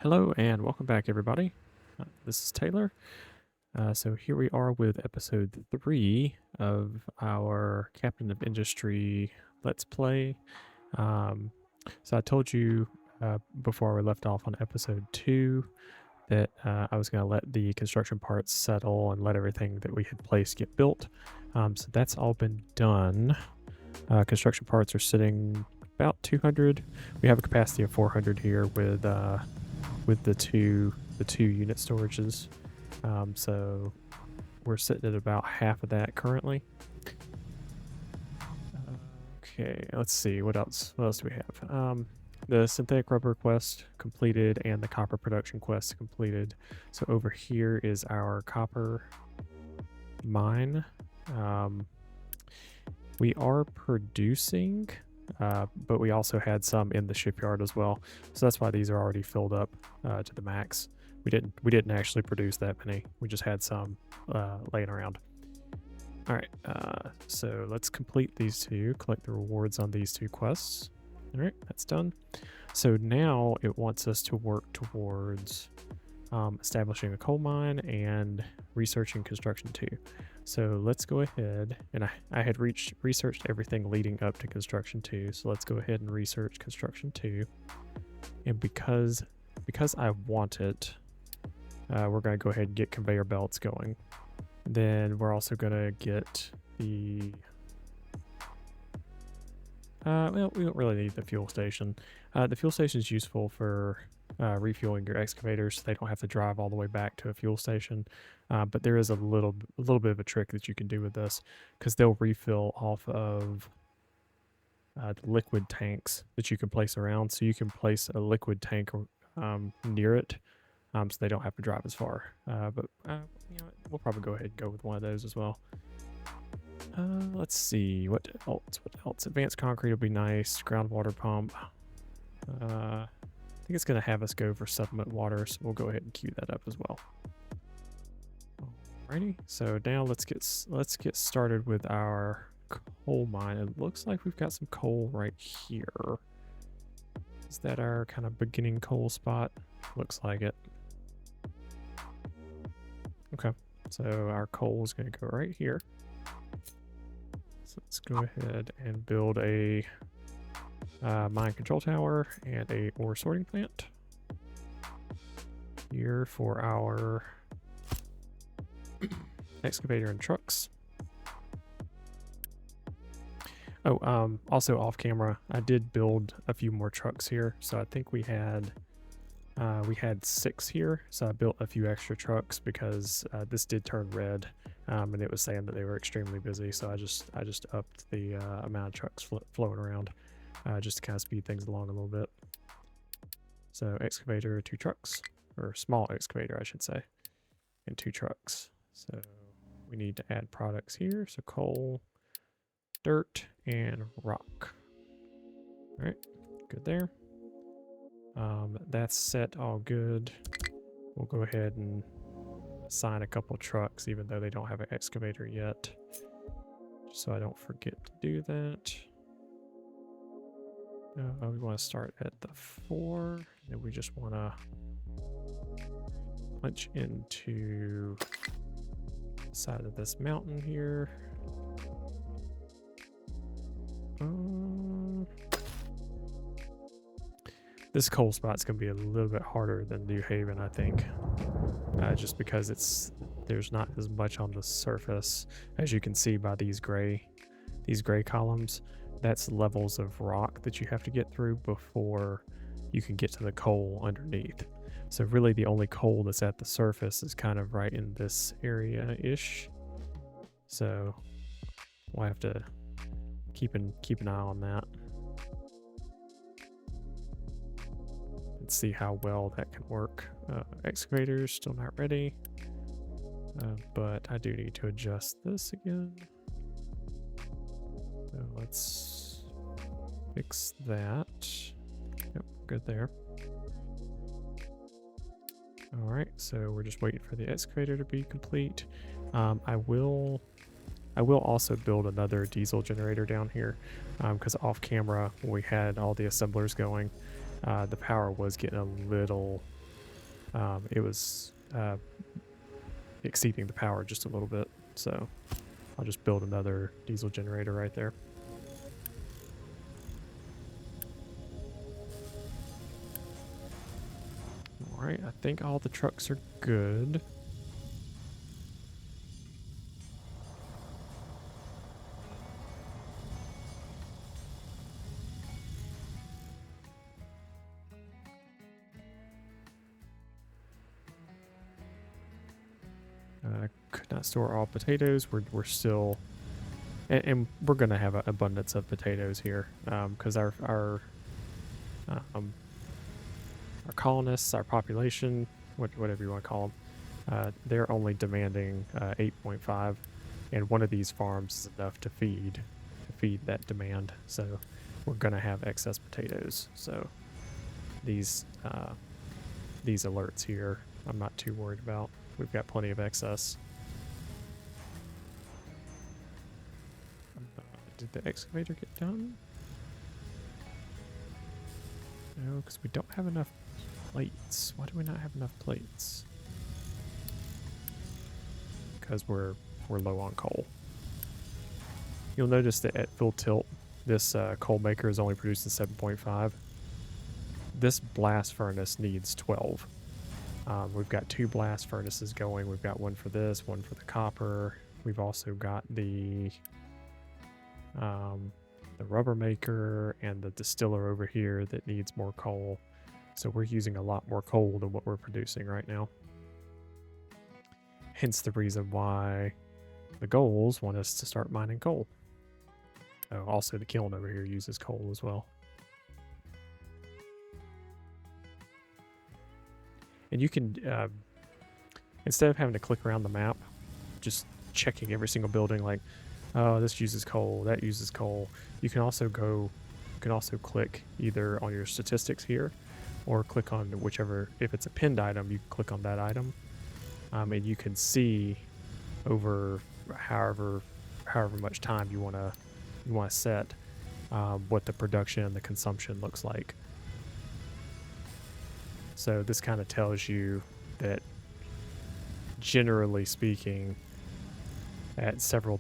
Hello and welcome back, everybody. This is Taylor. So here we are with episode 3 of our Captain of Industry Let's Play. So I told you before we left off on episode 2 that I was going to let the construction parts settle and let everything that we had placed get built. So that's all been done. Construction parts are sitting about 200. We have a capacity of 400 here with the two unit storages. So we're sitting at about half of that currently. Okay, let's see what else. What else do we have? The synthetic rubber quest completed and the copper production quest completed. So over here is our copper mine. We are producing, but we also had some in the shipyard as well. So that's why these are already filled up to the max. We didn't actually produce that many. We just had some laying around. All right, so let's complete these two, collect the rewards on these two quests. All right, that's done. So now it wants us to work towards establishing a coal mine and researching construction 2. So let's go ahead, and I had researched everything leading up to construction 2. So let's go ahead and research construction 2. And because I want it, we're going to go ahead and get conveyor belts going. Then we're also going to get the well, we don't really need the fuel station. The fuel station is useful for refueling your excavators, so they don't have to drive all the way back to a fuel station. But there is a little bit of a trick that you can do with this, because they'll refill off of the liquid tanks that you can place around. So you can place a liquid tank near it, so they don't have to drive as far. But you know, we'll probably go ahead and go with one of those as well. Let's see, what else? Advanced concrete will be nice. Groundwater pump. I think it's going to have us go for supplement water, so we'll go ahead and queue that up as well. Alrighty, so now let's get started with our coal mine. It looks like we've got some coal right here. Is that our kind of beginning coal spot? Looks like it. Okay, so our coal is going to go right here. So let's go ahead and build a mine control tower and a ore sorting plant here for our excavator and trucks. Oh, also off camera, I did build a few more trucks here. So I think we had 6 here. So I built a few extra trucks because this did turn red, and it was saying that they were extremely busy. So I just upped the amount of trucks flowing around, just to kind of speed things along a little bit. So excavator, 2 trucks, or small excavator, I should say, and 2 trucks. So we need to add products here. So coal, dirt, and rock. All right, good there. That's set, all good. We'll go ahead and assign a couple trucks, even though they don't have an excavator yet, just so I don't forget to do that. We want to start at the 4, and we just want to punch into the side of this mountain here. This coal spot's going to be a little bit harder than New Haven, I think, just because there's not as much on the surface. As you can see by these gray columns, that's levels of rock that you have to get through before you can get to the coal underneath. So really the only coal that's at the surface is kind of right in this area-ish. So we'll have to keep an eye on that. Let's see how well that can work. Excavator's still not ready, but I do need to adjust this again. So let's fix that. Yep, good there. All right, so we're just waiting for the excavator to be complete. I will also build another diesel generator down here, because off camera when we had all the assemblers going, the power was getting a little it was exceeding the power just a little bit. So I'll just build another diesel generator right there. All right, I think all the trucks are good. Could not store all potatoes. We're still, and we're gonna have an abundance of potatoes here, because our colonists, our population, whatever you want to call them, they're only demanding 8.5, and one of these farms is enough to feed that demand. So we're gonna have excess potatoes. So these alerts here, I'm not too worried about. We've got plenty of excess. Did the excavator get done? No, because we don't have enough plates. Why do we not have enough plates? Because we're low on coal. You'll notice that at full tilt, this coal maker is only producing 7.5. This blast furnace needs 12. We've got 2 blast furnaces going. We've got one for this, one for the copper. We've also got the rubber maker and the distiller over here that needs more coal. So we're using a lot more coal than what we're producing right now. Hence the reason why the goals want us to start mining coal. Oh, also the kiln over here uses coal as well. And you can, instead of having to click around the map, just checking every single building like, oh, this uses coal, that uses coal. You can also click either on your statistics here, or click on whichever, if it's a pinned item, you click on that item. And you can see over however much time you want to set what the production and the consumption looks like. So this kind of tells you that, generally speaking, at several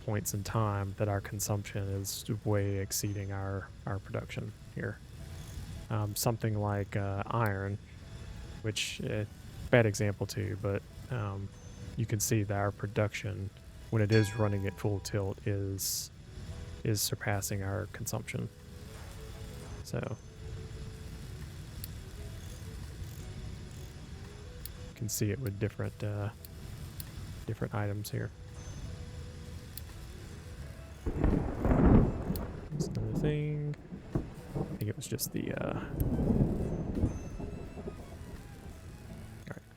points in time, that our consumption is way exceeding our production here. Something like iron, which bad example too, but you can see that our production, when it is running at full tilt, is surpassing our consumption. So you can see it with different items here. That's another thing. I think it was just the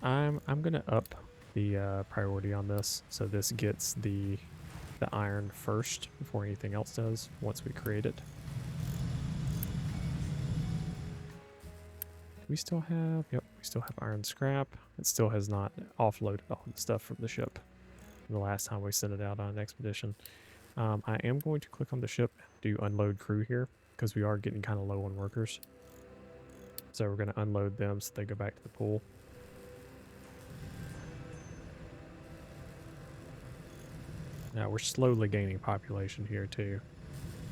alright, I'm gonna up the priority on this, so this gets the iron first before anything else does once we create it. We still have, yep, we still have iron scrap. It still has not offloaded all the stuff from the ship the last time we sent it out on an expedition. I am going to click on the ship, do unload crew here, because we are getting kind of low on workers. So we're going to unload them so they go back to the pool. Now we're slowly gaining population here too.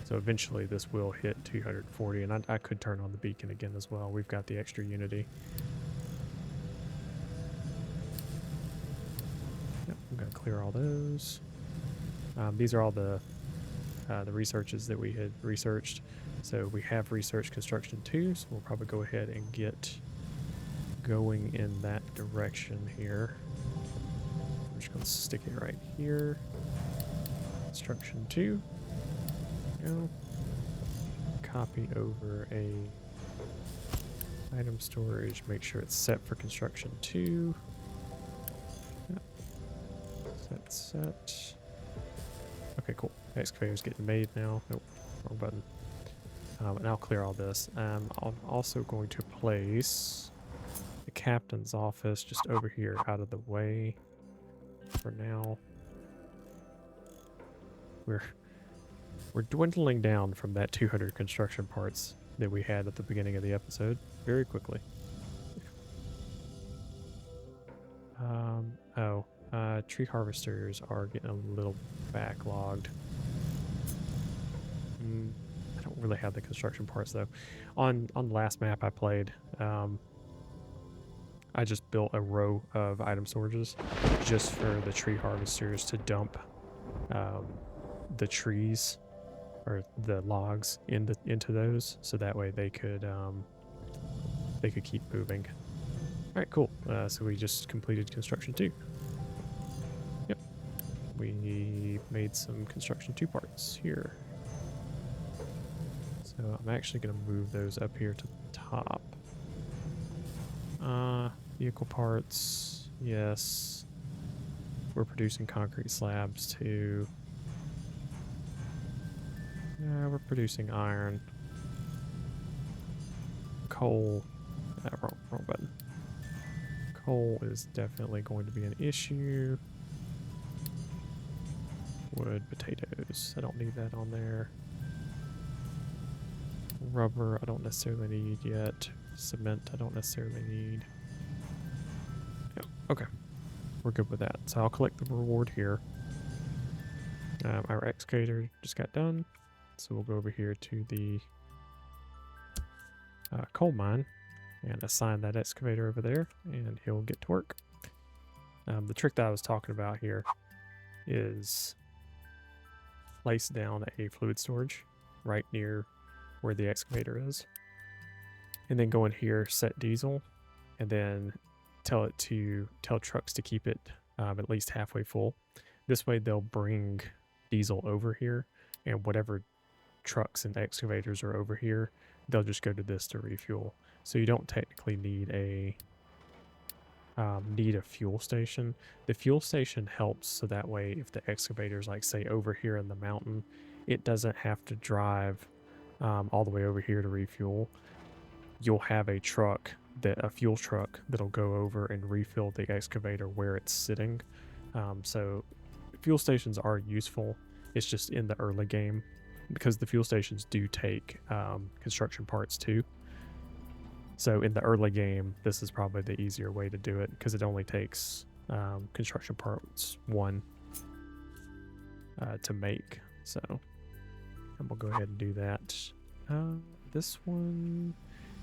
So eventually this will hit 240, and I could turn on the beacon again as well. We've got the extra unity. Yep, I'm going to clear all those. These are all the researches that we had researched. So we have researched construction 2, so we'll probably go ahead and get going in that direction here. I'm just going to stick it right here. Construction 2. Go. Copy over a item storage, make sure it's set for construction 2. Yep. Set. Okay, cool. Excavator's getting made now. Nope, wrong button. And I'll clear all this. I'm also going to place the captain's office just over here out of the way for now. We're dwindling down from that 200 construction parts that we had at the beginning of the episode very quickly. Tree harvesters are getting a little backlogged. I don't really have the construction parts though. On the last map I played, I just built a row of item storages just for the tree harvesters to dump the trees or the logs into those, so that way they could keep moving. All right, cool. So we just completed construction 2. Yep, we made some construction 2 parts here. So I'm actually going to move those up here to the top. Vehicle parts, yes. We're producing concrete slabs too. Yeah, we're producing iron. Coal. Wrong button. Coal is definitely going to be an issue. Wood, potatoes. I don't need that on there. Rubber, I don't necessarily need yet. Cement, I don't necessarily need. Yeah, okay. We're good with that. So I'll collect the reward here. Our excavator just got done. So we'll go over here to the coal mine and assign that excavator over there, and he'll get to work. The trick that I was talking about here is place down a fluid storage right near where the excavator is, and then go in here, set diesel, and then tell trucks to keep it at least halfway full. This way they'll bring diesel over here, and whatever trucks and excavators are over here, they'll just go to this to refuel. So you don't technically need a fuel station. The fuel station helps so that way if the excavator's like say over here in the mountain, it doesn't have to drive all the way over here to refuel. You'll have a fuel truck that'll go over and refill the excavator where it's sitting. So fuel stations are useful. It's just in the early game, because the fuel stations do take construction parts too. So in the early game, this is probably the easier way to do it, because it only takes construction parts 1 to make. So and we'll go ahead and do that. This one,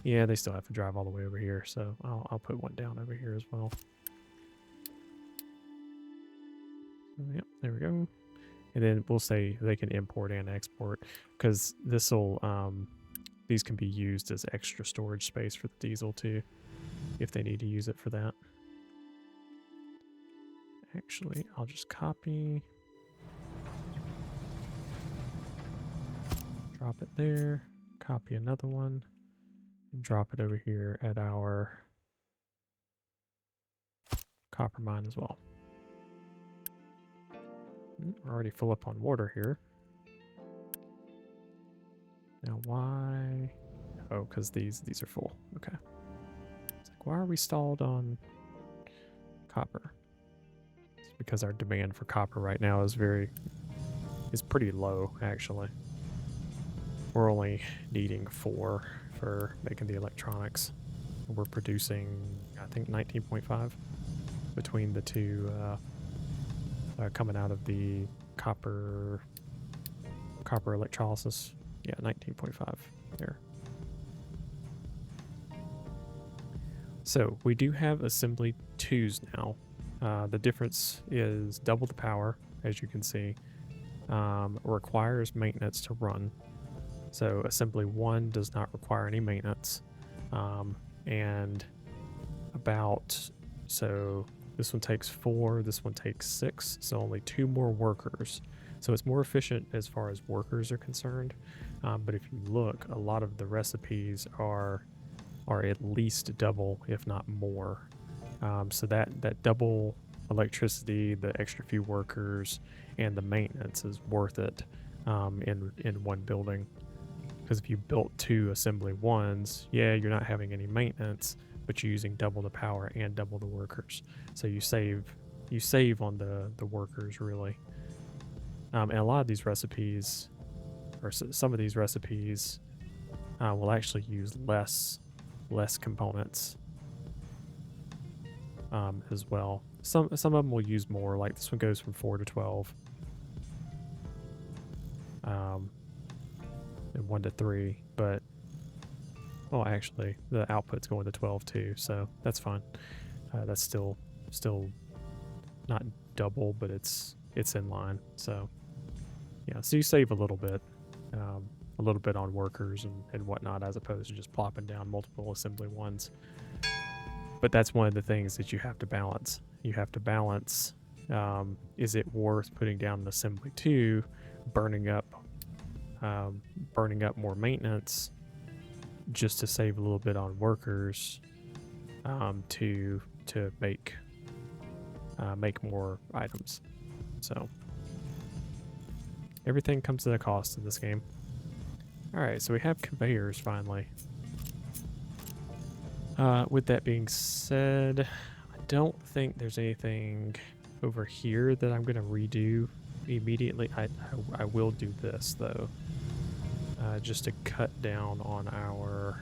yeah, they still have to drive all the way over here, so I'll put one down over here as well. Yep, there we go. And then we'll say they can import and export, because these can be used as extra storage space for the diesel too, if they need to use it for that. Actually, I'll just copy, drop it there, copy another one, and drop it over here at our copper mine as well. We're already full up on water here. Now why? Oh, because these are full. Okay. It's like, why are we stalled on copper? It's because our demand for copper right now is pretty low, actually. We're only needing 4 for making the electronics. We're producing, I think, 19.5 between the two coming out of the copper electrolysis. Yeah, 19.5 there. So we do have assembly 2s now. The difference is double the power, as you can see. Requires maintenance to run. So assembly 1 does not require any maintenance. So this one takes 4, this one takes 6, so only 2 more workers. So it's more efficient as far as workers are concerned. But if you look, a lot of the recipes are at least double, if not more. So that double electricity, the extra few workers, and the maintenance is worth it in one building. Because if you built 2 assembly 1s, yeah, you're not having any maintenance, but you're using double the power and double the workers. So you save on the workers, really. And a lot of these recipes, or some of these recipes, will actually use less components as well. Some of them will use more, like this one goes from 4 to 12. And 1 to 3, but well, actually the output's going to 12 too, so that's fine. That's still not double, but it's in line. So yeah, so you save a little bit on workers and whatnot, as opposed to just plopping down multiple assembly ones. But that's one of the things that you have to balance. You have to balance, is it worth putting down an assembly 2, burning up more maintenance just to save a little bit on workers, to make more items. So everything comes at a cost in this game. Alright, so we have conveyors finally. With that being said, I don't think there's anything over here that I'm going to redo immediately. I will do this though, just to cut down on our...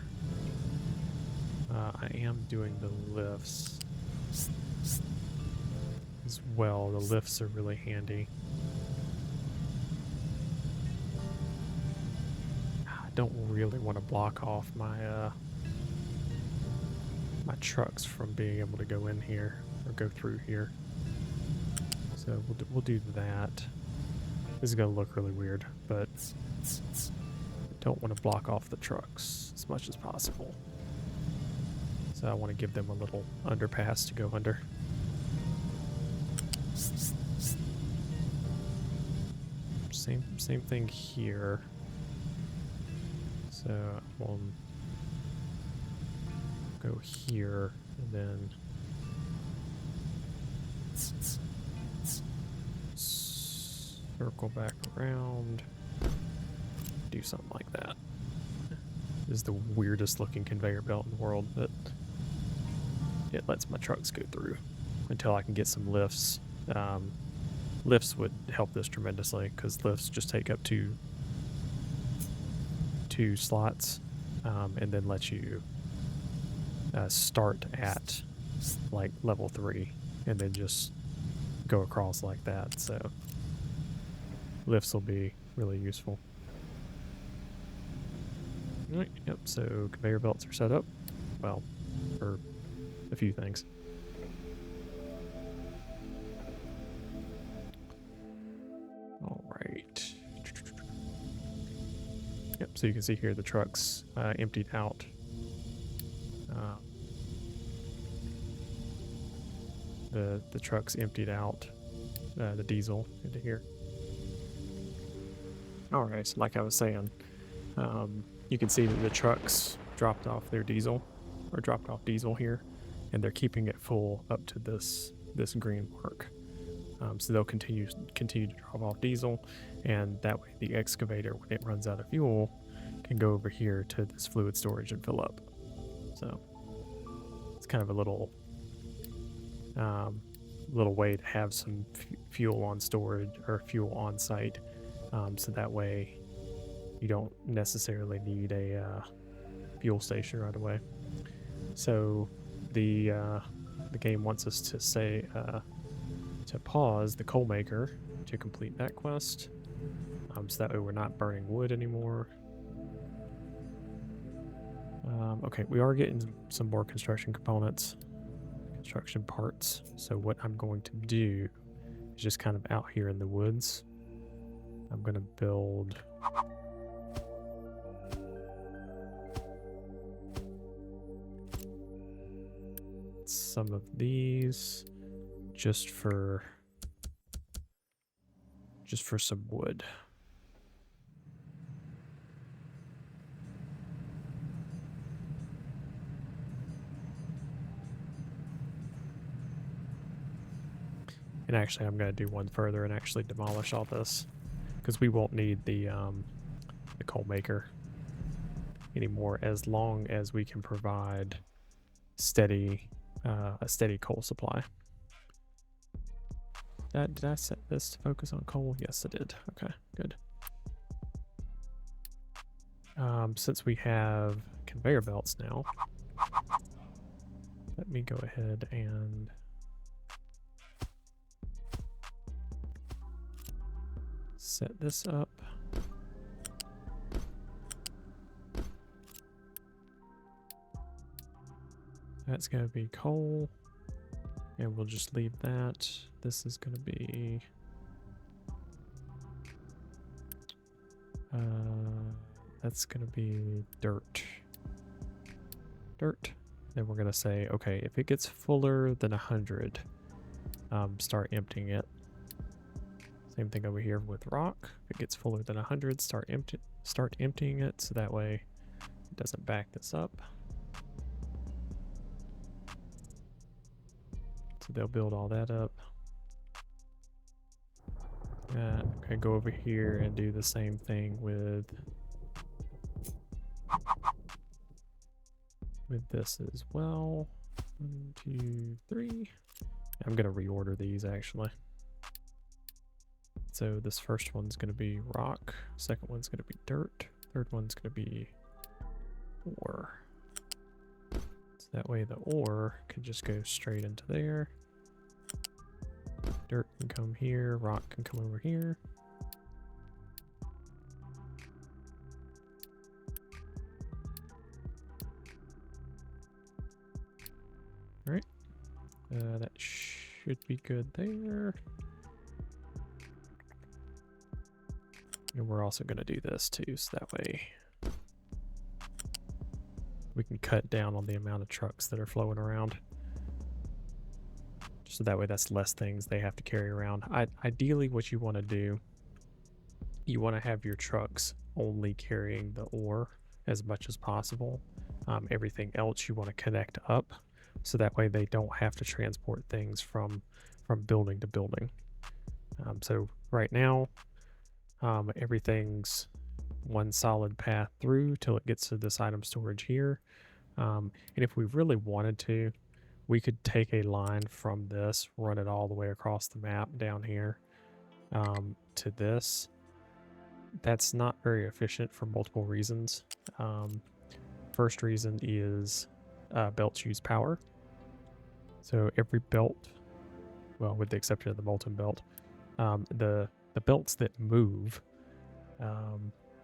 I am doing the lifts as well. The lifts are really handy. I don't really want to block off my my trucks from being able to go in here or go through here. So we'll do that. This is gonna look really weird, but don't want to block off the trucks as much as possible. So I want to give them a little underpass to go under. Same thing here. So we'll go here and then circle back around. Do something like that. This is the weirdest looking conveyor belt in the world, but it lets my trucks go through until I can get some lifts. Lifts would help this tremendously, because lifts just take up two slots, and then let you start at like level 3 and then just go across like that. So lifts will be really useful. Alright, yep, so conveyor belts are set up. Well, for a few things. Alright. Yep, so you can see here the truck's emptied out. The truck's emptied out the diesel into here. Alright, so like I was saying, you can see that the trucks dropped off their diesel, or dropped off diesel here, and they're keeping it full up to this green mark. So they'll continue to drop off diesel, and that way the excavator, when it runs out of fuel, can go over here to this fluid storage and fill up. So it's kind of a little way to have some fuel on storage, or fuel on site, so that way you don't necessarily need a fuel station right away. So the game wants us to say to pause the coal maker to complete that quest, so that way we're not burning wood anymore. Okay, we are getting some more construction components, construction parts. So what I'm going to do is just kind of out here in the woods, I'm going to build some of these just for some wood. And actually I'm going to do one further and actually demolish all this, because we won't need the coal maker anymore, as long as we can provide a steady coal supply. Did I set this to focus on coal? Yes, I did. Okay, good. Since we have conveyor belts now, let me go ahead and set this up. That's going to be coal, and we'll just leave that. This is going to be that's going to be dirt. Then we're going to say, okay, if it gets fuller than 100, start emptying it. Same thing over here with rock. If it gets fuller than 100, start emptying it, so that way it doesn't back this up. So they'll build all that up. Okay, go over here and do the same thing with this as well. 1, 2, 3. I'm gonna reorder these actually. So this first one's gonna be rock, second one's gonna be dirt, third one's gonna be ore. So that way the ore can just go straight into there. Dirt can come here, rock can come over here. Alright, that should be good there. And we're also going to do this too, so that way we can cut down on the amount of trucks that are flowing around. So that way that's less things they have to carry around. Ideally what you want to do, you want to have your trucks only carrying the ore as much as possible. Everything else you want to connect up, so that way they don't have to transport things from building to building. So right now, everything's one solid path through till it gets to this item storage here. And if we really wanted to, we could take a line from this, run it all the way across the map down here to this. That's not very efficient for multiple reasons. First reason is belts use power. So every belt, well, with the exception of the molten belt, the belts that move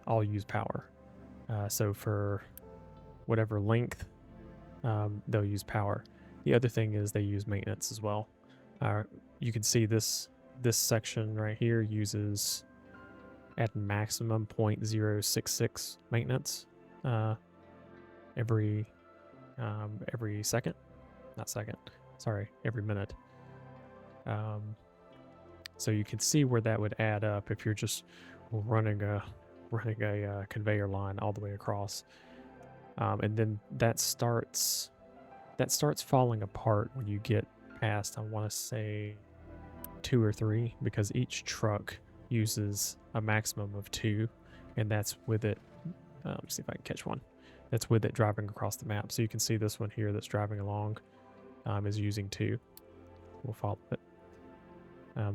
all use power. So for whatever length, they'll use power. The other thing is they use maintenance as well. You can see this section right here uses at maximum 0.066 maintenance every second. Not second. Sorry, every minute. So you can see where that would add up if you're just running a conveyor line all the way across, and then that starts falling apart when you get past, I want to say 2 or 3, because each truck uses a maximum of 2, and that's with it. Let's see if I can catch one. That's with it driving across the map. So you can see this one here that's driving along is using 2. We'll follow it.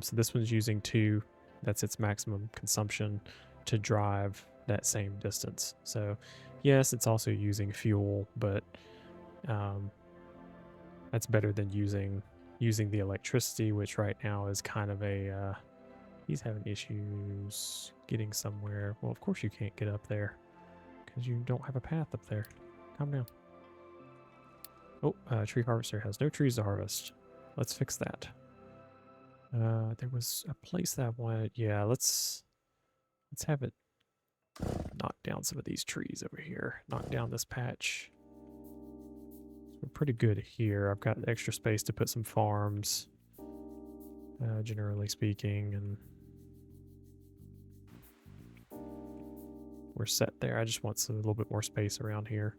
So this one's using 2. That's its maximum consumption to drive that same distance. So yes, it's also using fuel, but that's better than using the electricity, which right now is kind of a he's having issues getting somewhere. Well, of course you can't get up there because you don't have a path up there. Calm down. Oh, tree harvester has no trees to harvest. Let's fix that. There was a place that I wanted. Yeah, let's have it knock down some of these trees over here. Knock down this patch. So we're pretty good here. I've got extra space to put some farms, generally speaking, and we're set there. I just want a little bit more space around here.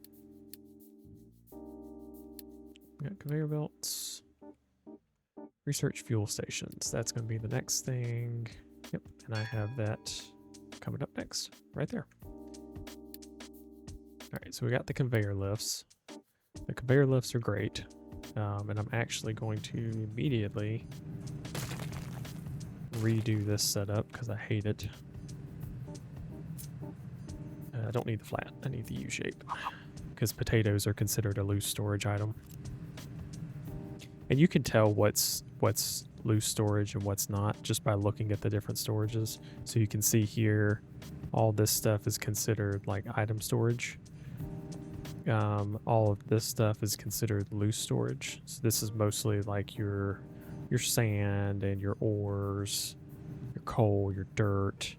We got conveyor belts. Research fuel stations. That's going to be the next thing. Yep, and I have that coming up next, right there. All right, so we got the conveyor lifts. The conveyor lifts are great, and I'm actually going to immediately redo this setup because I hate it. I don't need the flat. I need the U shape because potatoes are considered a loose storage item. And you can tell what's loose storage and what's not just by looking at the different storages. So you can see here, all this stuff is considered like item storage. All of this stuff is considered loose storage. So this is mostly like your sand and your ores, your coal, your dirt.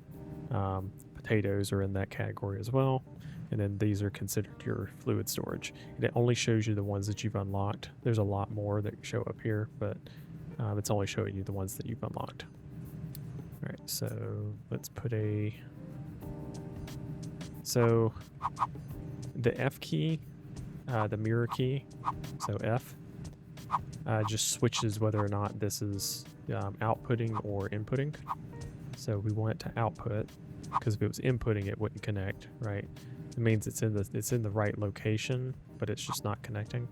Potatoes are in that category as well. And then these are considered your fluid storage. And it only shows you the ones that you've unlocked. There's a lot more that show up here, but it's only showing you the ones that you've unlocked. All right, so let's put a... So the F key, the mirror key, so F, just switches whether or not this is outputting or inputting. So we want it to output, because if it was inputting, it wouldn't connect, right? It means it's in the right location, but it's just not connecting.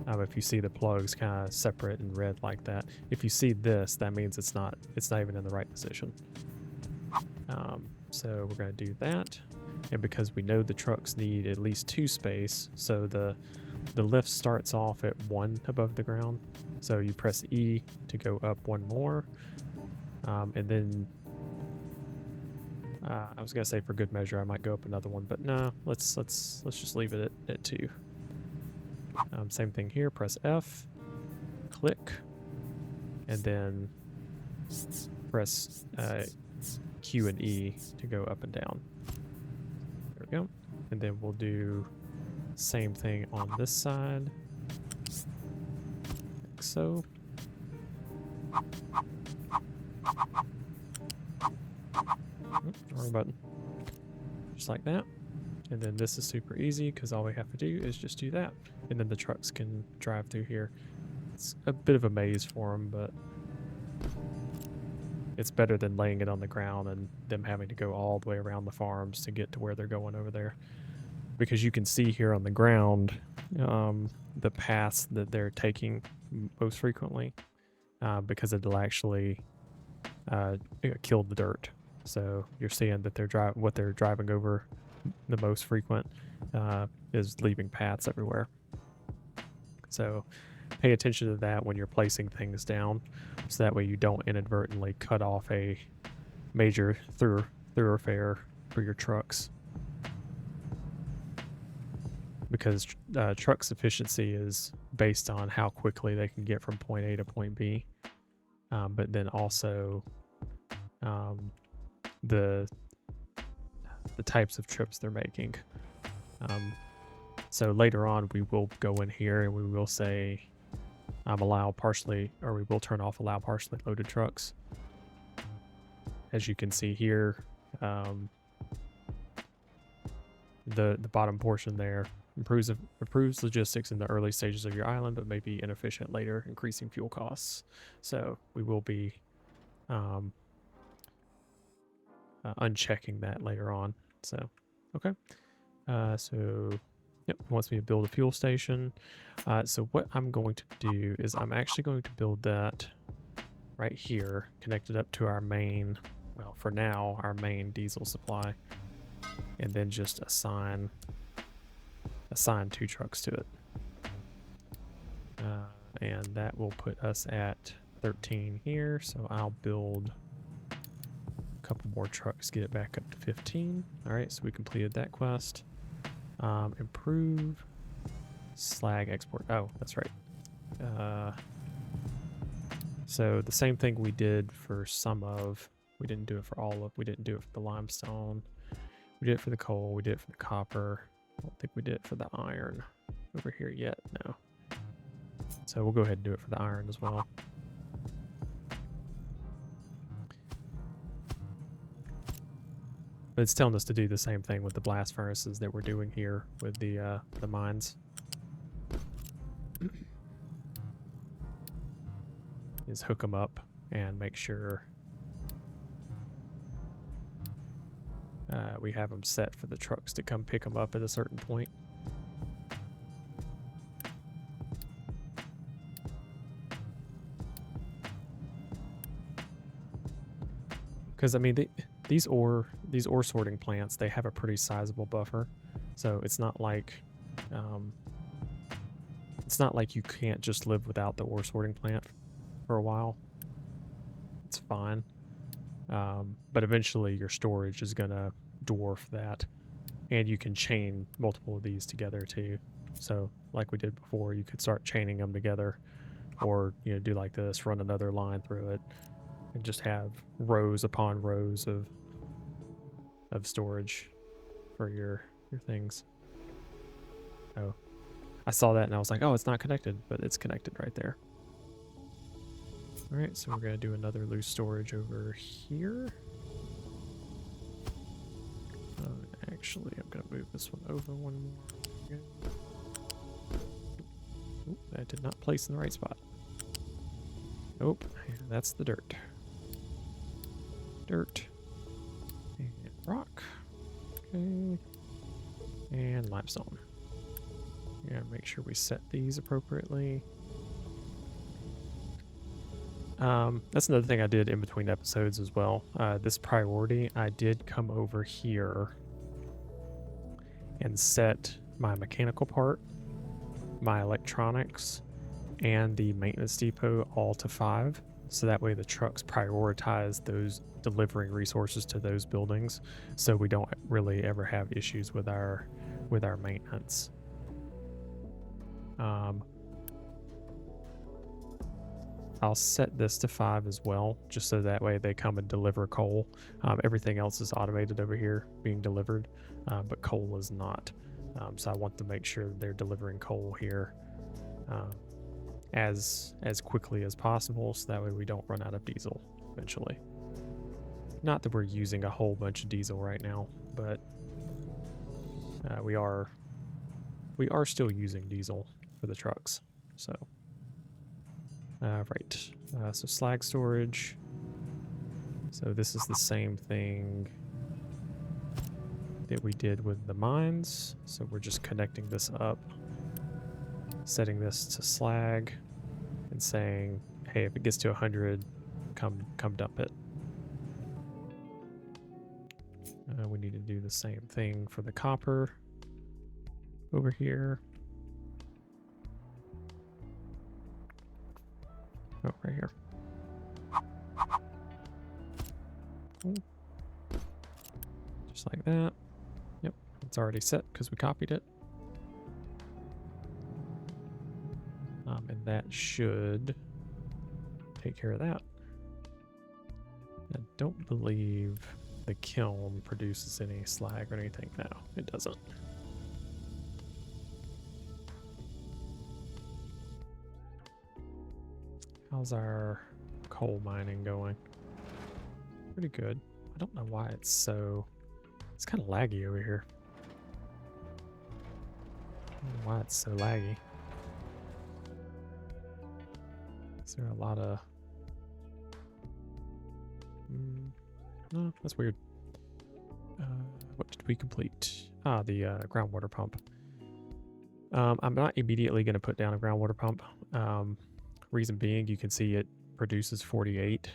If you see the plugs kind of separate and red like that, if you see this, that means it's not even in the right position. So we're going to do that, and because we know the trucks need at least 2 space, so the lift starts off at 1 above the ground. So you press E to go up 1 more, and then I was gonna say for good measure I might go up another one, but no, let's just leave it at 2. Same thing here. Press F, click, and then press Q and E to go up and down. There we go. And then we'll do same thing on this side, like so. Wrong button. Just like that. And then this is super easy because all we have to do is just do that. And then the trucks can drive through here. It's a bit of a maze for them, but it's better than laying it on the ground and them having to go all the way around the farms to get to where they're going over there. Because you can see here on the ground the paths that they're taking most frequently, because it'll actually kill the dirt. So you're seeing that what they're driving over the most frequent is leaving paths everywhere. So pay attention to that when you're placing things down, so that way you don't inadvertently cut off a major thoroughfare for your trucks. Because trucks' efficiency is based on how quickly they can get from point A to point B, but then also the types of trips they're making. So later on we will go in here and we will say allow partially, or we will turn off allow partially loaded trucks. As you can see here, the bottom portion there improves logistics in the early stages of your island, but may be inefficient later, increasing fuel costs. So we will be unchecking that later on. So okay, so yep, it wants me to build a fuel station. So what I'm going to do is I'm actually going to build that right here, connected up to our main, well, for now, our main diesel supply, and then just assign 2 trucks to it. And that will put us at 13 here, so I'll build a couple more trucks, get it back up to 15. All right, so we completed that quest. Improve slag export. Oh, that's right. So the same thing we did for some of, we didn't do it for all of, we didn't do it for the limestone. We did it for the coal, we did it for the copper. I don't think we did it for the iron over here yet, no. So we'll go ahead and do it for the iron as well. But it's telling us to do the same thing with the blast furnaces that we're doing here with the mines. Is hook them up and make sure we have them set for the trucks to come pick them up at a certain point. Because I mean, these ore sorting plants, they have a pretty sizable buffer, so it's not like It's not like you can't just live without the ore sorting plant for a while. It's fine. But eventually your storage is going to dwarf that. And you can chain multiple of these together too. So like we did before, you could start chaining them together, or do like this, run another line through it, and just have rows upon rows of storage for your things. Oh, I saw that and I was like, oh, it's not connected, but it's connected right there. All right, so we're gonna do another loose storage over here. Actually, I'm gonna move this one over one more. Oop, I did not place in the right spot. Nope, that's the dirt. Dirt. And rock. Okay. And limestone. Yeah, make sure we set these appropriately. That's another thing I did in between episodes as well. This priority, I did come over here and set my mechanical part, my electronics, and the maintenance depot all to 5. So that way the trucks prioritize those delivering resources to those buildings, so we don't really ever have issues with our maintenance. I'll set this to 5 as well, just so that way they come and deliver coal. Everything else is automated over here being delivered, but coal is not. So I want to make sure they're delivering coal here as quickly as possible, so that way we don't run out of diesel eventually. Not that we're using a whole bunch of diesel right now, but we are still using diesel for the trucks. So right, so slag storage. So this is the same thing that we did with the mines. So we're just connecting this up, setting this to slag, and saying, hey, if it gets to 100, come dump it. We need to do the same thing for the copper over here. Oh, right here. Cool. Just like that. Yep, it's already set because we copied it. And that should take care of that. I don't believe the kiln produces any slag or anything now. It doesn't. How's our coal mining going? Pretty good. I don't know why it's kind of laggy over here. I don't know why it's so laggy. Is there a lot of... no, that's weird. What did we complete? Ah, the groundwater pump. I'm not immediately going to put down a groundwater pump. Reason being, you can see it produces 48.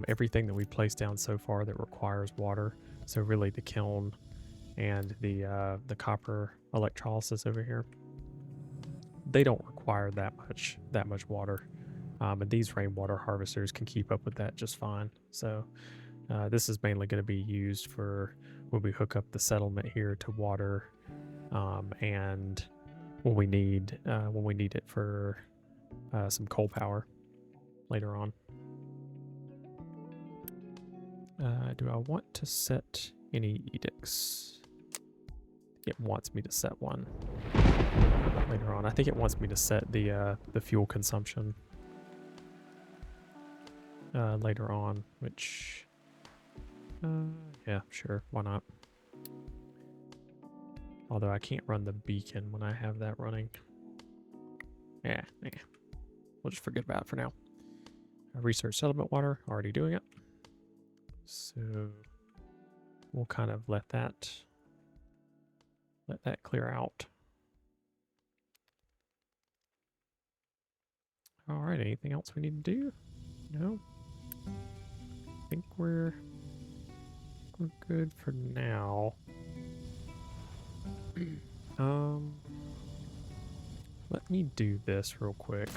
Everything that we've placed down so far that requires water, so really the kiln and the copper electrolysis over here, they don't require that much water. And these rainwater harvesters can keep up with that just fine. So this is mainly going to be used for when we hook up the settlement here to water, and when we need it for some coal power later on. Do I want to set any edicts? It wants me to set one later on. I think it wants me to set the fuel consumption later on, which yeah, sure, why not? Although I can't run the beacon when I have that running. Yeah. We'll just forget about it for now. Research settlement water, already doing it. So we'll kind of let that clear out. All right, anything else we need to do? No. I think we're good for now. let me do this real quick,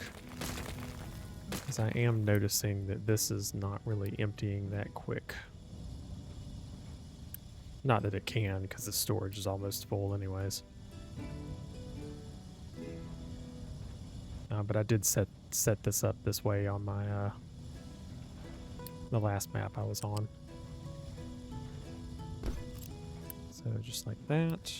because I am noticing that this is not really emptying that quick. Not that it can, because the storage is almost full anyways. But I did set this up this way on my the last map I was on. So just like that.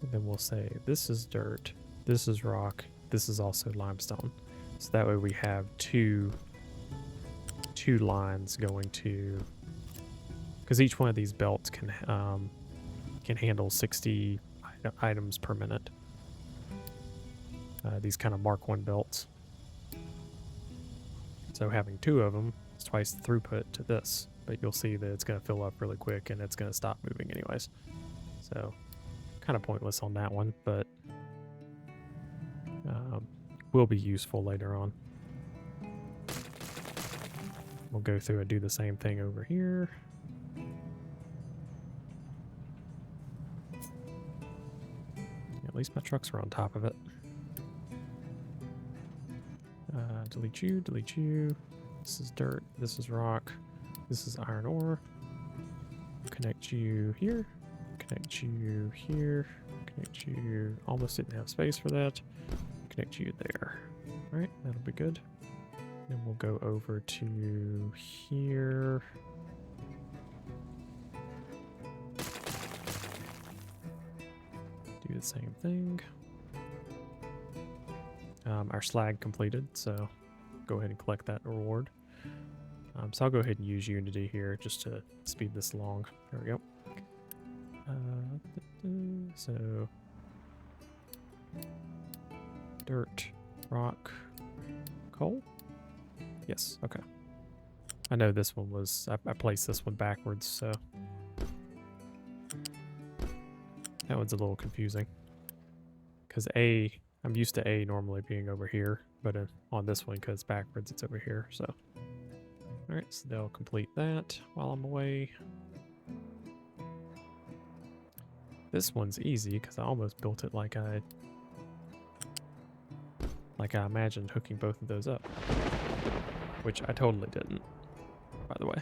And then we'll say this is dirt, this is rock, this is also limestone. So that way we have two lines going to, because each one of these belts can handle 60 items per minute. These kind of Mark 1 belts. So having two of them is twice the throughput to this, but you'll see that it's going to fill up really quick and it's going to stop moving anyways. So kind of pointless on that one, but will be useful later on. We'll go through and do the same thing over here. At least my trucks are on top of it. Delete you, delete you. This is dirt, this is rock, this is iron ore. Connect you here, connect you here, connect you, almost didn't have space for that. Connect you there. Alright, that'll be good. Then we'll go over to here. Do the same thing. Our slag completed, so go ahead and collect that reward. So I'll go ahead and use Unity here just to speed this along. There we go. So dirt, rock, coal? Yes, okay. I know this one was, I placed this one backwards, so that one's a little confusing. Because I'm used to A normally being over here, but on this one, because backwards, it's over here, so. Alright, so they'll complete that while I'm away. This one's easy, because I almost built it like I imagined hooking both of those up. Which I totally didn't, by the way.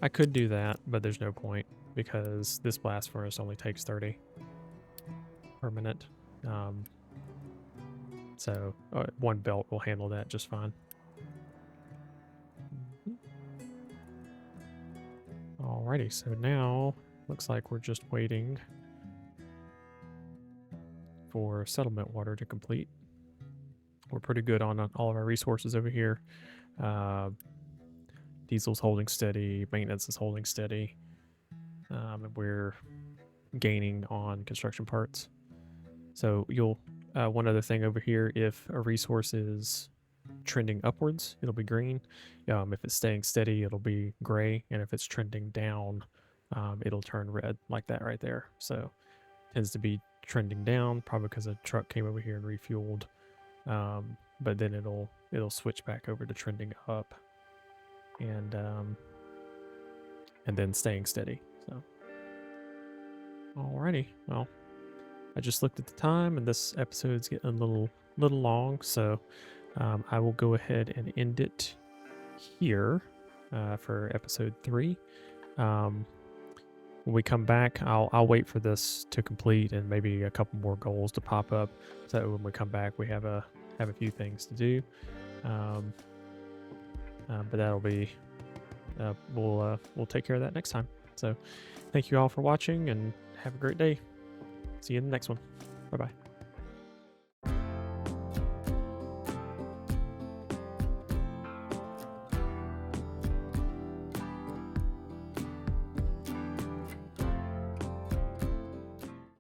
I could do that, but there's no point, because this blast furnace only takes 30 per minute. So one belt will handle that just fine. Alrighty, so now looks like we're just waiting for settlement water to complete. We're pretty good on all of our resources over here. Diesel's holding steady, maintenance is holding steady, and we're gaining on construction parts. So you'll one other thing over here, if a resource is trending upwards, it'll be green. If it's staying steady, it'll be gray, and if it's trending down, it'll turn red like that right there. So it tends to be trending down, probably because a truck came over here and refueled. But then it'll switch back over to trending up, and then staying steady. So, alrighty, well, I just looked at the time, and this episode's getting a little long, so I will go ahead and end it here for episode 3. When we come back, I'll wait for this to complete and maybe a couple more goals to pop up, so that when we come back we have a few things to do. But that'll be we'll take care of that next time. So thank you all for watching, and have a great day. See you in the next one. Bye bye.